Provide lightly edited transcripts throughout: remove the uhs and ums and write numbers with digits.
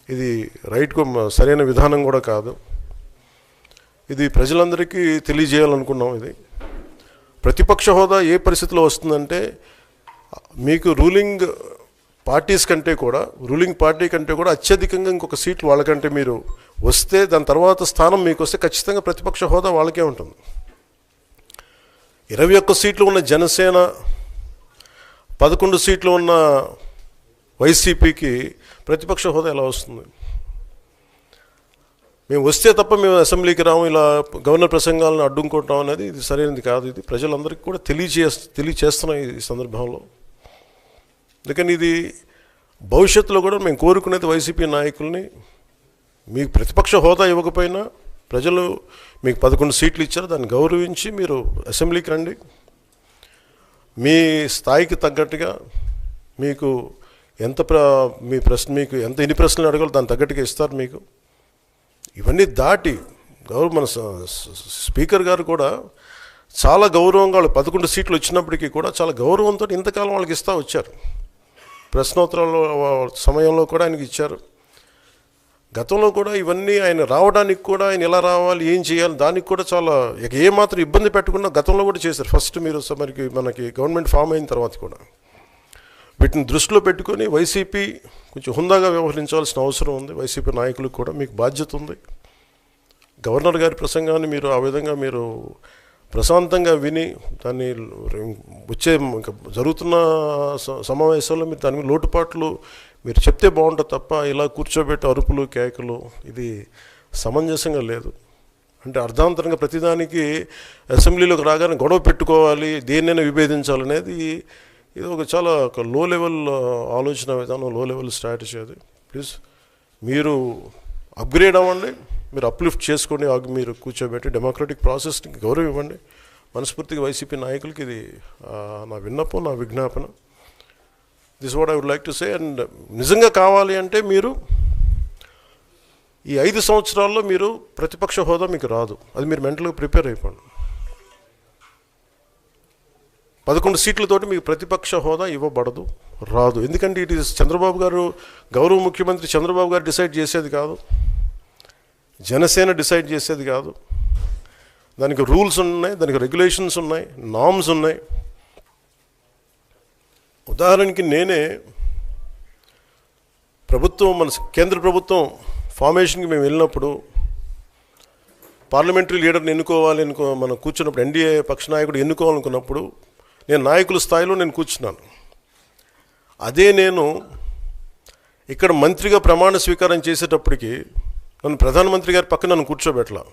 ఇది రైట్కు సరైన విధానం కూడా కాదు. ఇది ప్రజలందరికీ తెలియజేయాలనుకున్నాం. ఇది ప్రతిపక్ష హోదా ఏ పరిస్థితిలో వస్తుందంటే, మీకు రూలింగ్ పార్టీ కంటే కూడా అత్యధికంగా ఇంకొక సీట్లు వాళ్ళకంటే మీరు వస్తే, దాని తర్వాత స్థానం మీకు వస్తే ఖచ్చితంగా ప్రతిపక్ష హోదా వాళ్ళకే ఉంటుంది. 21 సీట్లు ఉన్న జనసేన, 11 సీట్లు ఉన్న వైసీపీకి ప్రతిపక్ష హోదా ఎలా వస్తుంది? మేము వస్తే తప్ప మేము అసెంబ్లీకి రాము, ఇలా గవర్నర్ ప్రసంగాలను అడ్డుకుంటాం అనేది ఇది సరైనది కాదు. ఇది ప్రజలందరికీ కూడా తెలియచేస్తున్నాం ఈ సందర్భంలో. అందుకని ఇది భవిష్యత్తులో కూడా మేము కోరుకునేది వైసీపీ నాయకుల్ని, మీకు ప్రతిపక్ష హోదా ఇవ్వకపోయినా ప్రజలు మీకు 11 సీట్లు ఇచ్చారు, దాన్ని గౌరవించి మీరు అసెంబ్లీకి రండి. మీ స్థాయికి తగ్గట్టుగా మీకు మీకు ఎన్ని ప్రశ్నలు అడగాలో దాన్ని తగ్గట్టుగా ఇస్తారు మీకు. ఇవన్నీ దాటి మన స్పీకర్ గారు కూడా చాలా గౌరవంగా, వాళ్ళు 11 సీట్లు వచ్చినప్పటికీ కూడా చాలా గౌరవంతో ఇంతకాలం వాళ్ళకి ఇస్తూ వచ్చారు. ప్రశ్నోత్తరాల సమయంలో కూడా ఆయనకి ఇచ్చారు. గతంలో కూడా ఇవన్నీ ఆయన రావడానికి కూడా, ఆయన ఎలా రావాలి, ఏం చేయాలి, దానికి కూడా చాలా ఏమాత్రం ఇబ్బంది పెట్టకుండా గతంలో కూడా చేశారు. ఫస్ట్ మీరు మనకి గవర్నమెంట్ ఫామ్ అయిన తర్వాత కూడా వీటిని దృష్టిలో పెట్టుకొని వైసీపీ కొంచెం హుందాగా వ్యవహరించాల్సిన అవసరం ఉంది. వైసీపీ నాయకులకు కూడా మీకు బాధ్యత ఉంది. గవర్నర్ గారి ప్రసంగాన్ని మీరు ఆ విధంగా మీరు ప్రశాంతంగా విని, దాన్ని వచ్చే జరుగుతున్న సమావేశాల్లో మీరు దాని మీద లోటుపాట్లు మీరు చెప్తే బాగుంటుంది తప్ప ఇలా కూర్చోబెట్టి అరుపులు కేకలు ఇది సమంజసంగా లేదు. అంటే అర్ధాంతరంగా ప్రతిదానికి అసెంబ్లీలోకి రాగానే గొడవ పెట్టుకోవాలి, దేన్నైనా విభేదించాలనేది ఇది చాలా లో లెవెల్ ఆలోచన విధానం, లో లెవెల్ స్ట్రాటజీ. అది ప్లీజ్ మీరు అప్గ్రేడ్ అవ్వండి, మీరు అప్లిఫ్ట్ చేసుకొని మీరు కూర్చోబెట్టి డెమోక్రటిక్ ప్రాసెస్కి గౌరవం ఇవ్వండి. మనస్ఫూర్తిగా వైసీపీ నాయకులకి ఇది నా విన్నపం, నా విజ్ఞాపన. This what I would like to say. And నిజంగా కావాలి అంటే మీరు ఈ 5 సంవత్సరాల్లో మీరు ప్రతిపక్ష హోదా మీకు రాదు. అది మీరు మెంటల్గా ప్రిపేర్ అయిపోండి. 11 సీట్లతోటి మీకు ప్రతిపక్ష హోదా ఇవ్వబడదు, రాదు. ఎందుకంటే ఇట్ ఈస్ చంద్రబాబు గారు, గౌరవ ముఖ్యమంత్రి చంద్రబాబు గారు డిసైడ్ చేసేది కాదు, జనసేన డిసైడ్ చేసేది కాదు. దానికి రూల్స్ ఉన్నాయి, దానికి రెగ్యులేషన్స్ ఉన్నాయి, నామ్స్ ఉన్నాయి. ఉదాహరణకి నేనే మన కేంద్ర ప్రభుత్వం ఫార్మేషన్కి మేము వెళ్ళినప్పుడు పార్లమెంటరీ లీడర్ని మనం కూర్చున్నప్పుడు, ఎన్డీఏ పక్ష నాయకుడు ఎన్నుకోవాలనుకున్నప్పుడు నేను నాయకుల స్థాయిలో నేను కూర్చున్నాను. అదే నేను ఇక్కడ మంత్రిగా ప్రమాణ స్వీకారం చేసేటప్పటికి నన్ను ప్రధానమంత్రి గారి పక్కన నన్ను కూర్చోబెట్టలా.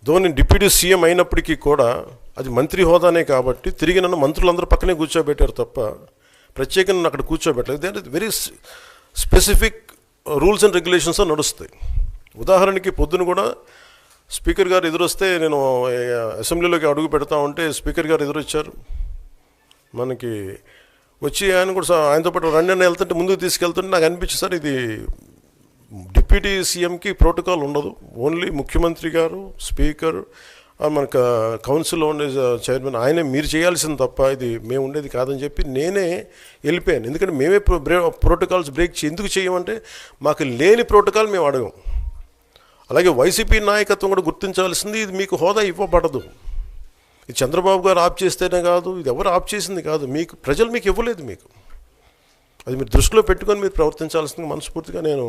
నేను డిప్యూటీ సీఎం అయినప్పటికీ కూడా అది మంత్రి హోదానే కాబట్టి తిరిగి నన్ను మంత్రులందరూ పక్కనే కూర్చోబెట్టారు తప్ప ప్రత్యేకంగా నన్ను అక్కడ కూర్చోబెట్టలేదు. They are very specific rules and regulations నడుస్తాయి. ఉదాహరణకి పొద్దున కూడా స్పీకర్ గారు ఎదురొస్తే, నేను అసెంబ్లీలోకి అడుగు పెడతా ఉంటే స్పీకర్ గారు ఎదురొచ్చారు. మనకి వచ్చి ఆయన కూడా ఆయనతో పాటు రండి అని వెళ్తుంటే ముందుకు తీసుకెళ్తుంటే నాకు అనిపించింది, సార్ ఇది డిప్యూటీ సీఎంకి ప్రోటోకాల్ ఉండదు, ఓన్లీ ముఖ్యమంత్రి గారు, స్పీకర్, మనకు కౌన్సిల్లో ఉండే చైర్మన్ ఆయనే మీరు చేయాల్సింది తప్ప ఇది మేము ఉండేది కాదని చెప్పి నేనే వెళ్ళిపోయాను. ఎందుకంటే మేమే ప్రోటోకాల్స్ బ్రేక్ ఎందుకు చేయమంటే మాకు లేని ప్రోటోకాల్ మేము అడగం. అలాగే వైసీపీ నాయకత్వం కూడా గుర్తించాల్సింది, ఇది మీకు హోదా ఇవ్వబడదు. ఇది చంద్రబాబు గారు ఆప్ చేస్తేనే కాదు, ఇది ఎవరు ఆప్ చేసింది కాదు, మీకు ప్రజలు మీకు ఇవ్వలేదు. మీకు అది మీరు దృష్టిలో పెట్టుకొని మీరు ప్రవర్తించాల్సింది మనస్ఫూర్తిగా నేను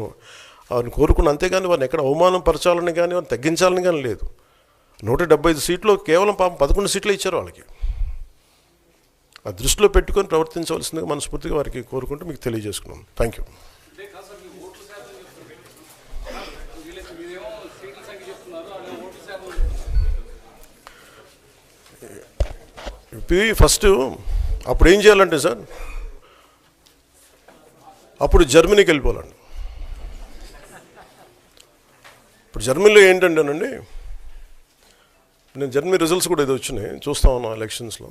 వారిని కోరుకున్నాను. అంతేగాని వారిని ఎక్కడ అవమానం పరచాలని కానీ వారిని తగ్గించాలని కానీ లేదు. 175 సీట్లు కేవలం 11 సీట్లు ఇచ్చారు వాళ్ళకి. ఆ దృష్టిలో పెట్టుకొని ప్రవర్తించవలసిందిగా మనస్ఫూర్తిగా వారికి కోరుకుంటూ మీకు తెలియజేసుకున్నాను. Thank you. ఫస్ట్ అప్పుడు ఏం చేయాలంటే సార్, అప్పుడు జర్మనీకి వెళ్ళిపోవాలండి. ఇప్పుడు జర్మనీలో ఏంటంటేనండి, నేను జర్మనీ రిజల్ట్స్ కూడా ఏదో వచ్చినాయి చూస్తా ఉన్నాను ఎలక్షన్స్లో.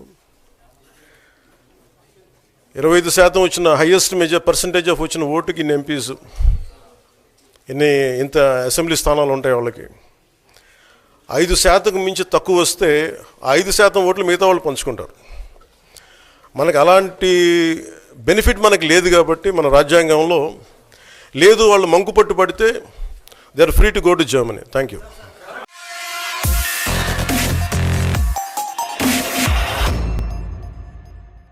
25% వచ్చిన హైయెస్ట్ పర్సంటేజ్ ఆఫ్ వచ్చిన ఓటుకి ఇన్ని ఎంపీస్, ఇంత అసెంబ్లీ స్థానాలు ఉంటాయి వాళ్ళకి. 5% మించి తక్కువ వస్తే 5% ఓట్లు మిగతా వాళ్ళు పంచుకుంటారు. మనకు అలాంటి బెనిఫిట్ మనకు లేదు కాబట్టి మన రాజ్యాంగంలో లేదు వాళ్ళు మంకుపట్టు పడితే they are free to go to Germany. Thank you.